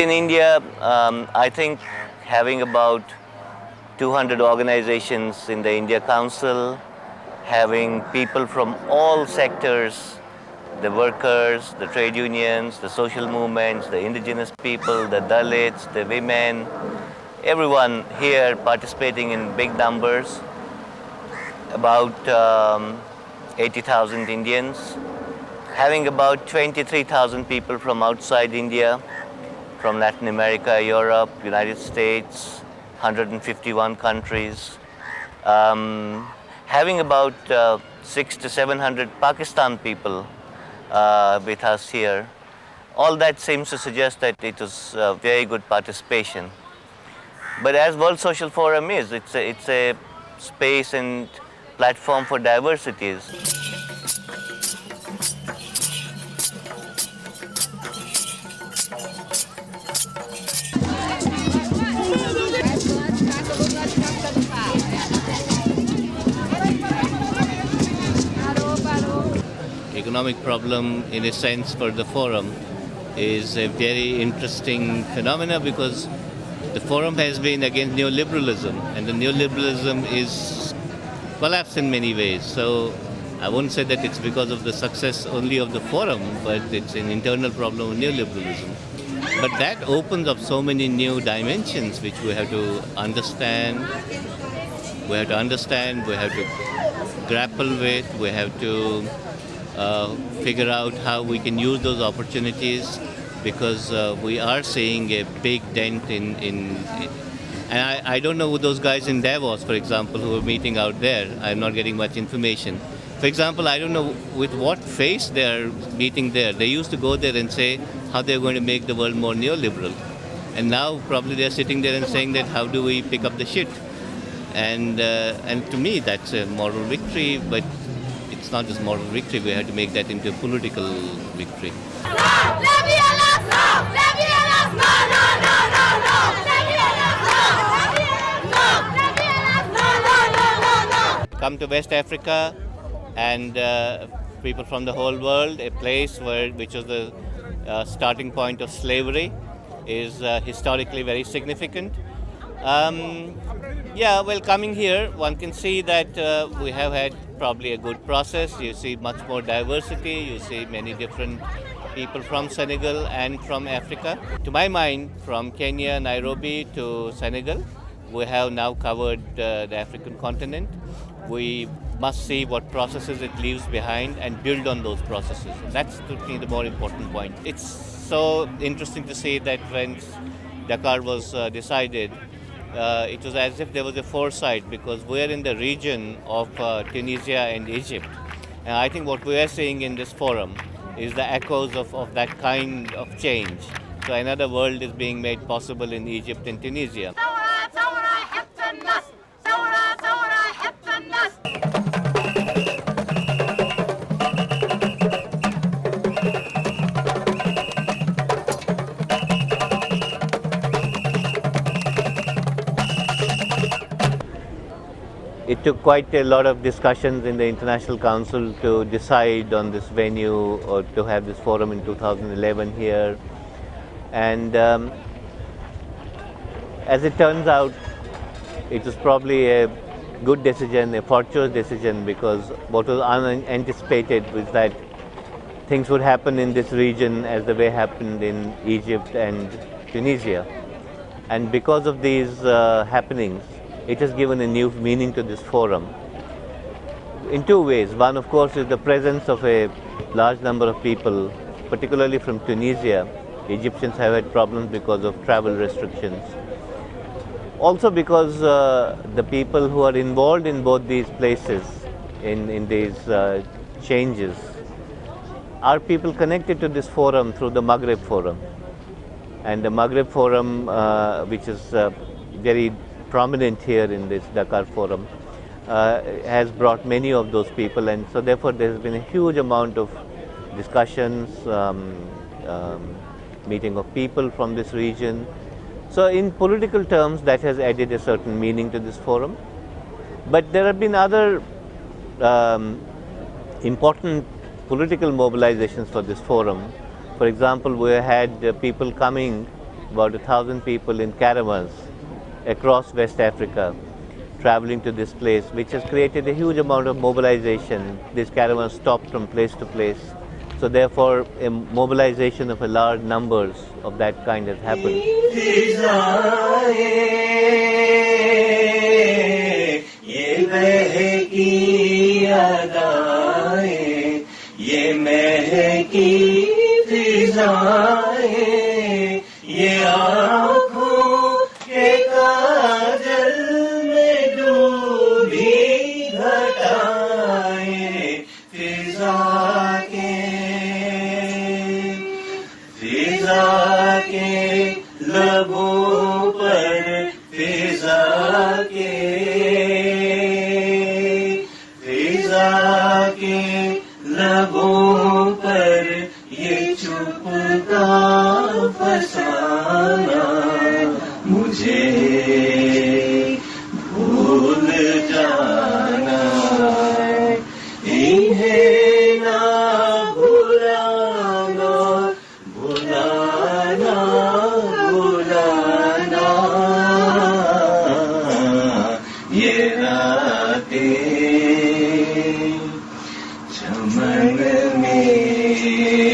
In India, I think having about 200 organizations in the India Council, having people from all sectors, the workers, the trade unions, the social movements, the indigenous people, the Dalits, the women, everyone here participating in big numbers, about 80,000 Indians, having about 23,000 people from outside India, from Latin America, Europe, United States, 151 countries, having about 600 to 700 Pakistan people with us here. All that seems to suggest that it was very good participation. But as World Social Forum is, it's a space and platform for diversities. Economic problem, in a sense, for the forum is a very interesting phenomena because the forum has been against neoliberalism, and the neoliberalism is collapsed in many ways. So I wouldn't say that it's because of the success only of the forum, but it's an internal problem of neoliberalism. But that opens up so many new dimensions which we have to understand, we have to grapple with, we have to figure out how we can use those opportunities, because we are seeing a big dent in and I don't know who those guys in Davos, for example, who are meeting out there. I'm not getting much information. For example, I don't know with what face they're meeting there. They used to go there and say how they're going to make the world more neoliberal. And now probably they're sitting there and saying that how do we pick up the shit? And to me, that's a moral victory, but it's not just moral victory. We have to make that into a political victory. Come to West Africa and people from the whole world, a place which was the starting point of slavery, is historically very significant. Coming here, one can see that we have had probably a good process. You see much more diversity. You see many different people from Senegal and from Africa. To my mind, from Kenya, Nairobi to Senegal, we have now covered the African continent. We must see what processes it leaves behind and build on those processes. That's, to me, the more important point. It's so interesting to see that when Dakar was decided, it was as if there was a foresight, because we're in the region of Tunisia and Egypt. And I think what we are seeing in this forum is the echoes of that kind of change. So another world is being made possible in Egypt and Tunisia. It took quite a lot of discussions in the International Council to decide on this venue or to have this forum in 2011 here. And as it turns out, it was probably a good decision, a fortuitous decision, because what was unanticipated was that things would happen in this region as the way happened in Egypt and Tunisia. And because of these happenings, it has given a new meaning to this forum in two ways. One, of course, is the presence of a large number of people, particularly from Tunisia. Egyptians have had problems because of travel restrictions. Also because the people who are involved in both these places, in these changes, are people connected to this forum through the Maghreb Forum. And the Maghreb Forum, which is very prominent here in this Dakar Forum, has brought many of those people, and so therefore there has been a huge amount of discussions, meeting of people from this region. So in political terms, that has added a certain meaning to this forum. But there have been other important political mobilizations for this forum. For example, we had people coming about 1,000 people in caravans across West Africa, traveling to this place, which has created a huge amount of mobilization. These caravans stopped from place to place. So therefore, a mobilization of a large numbers of that kind has happened. चमन में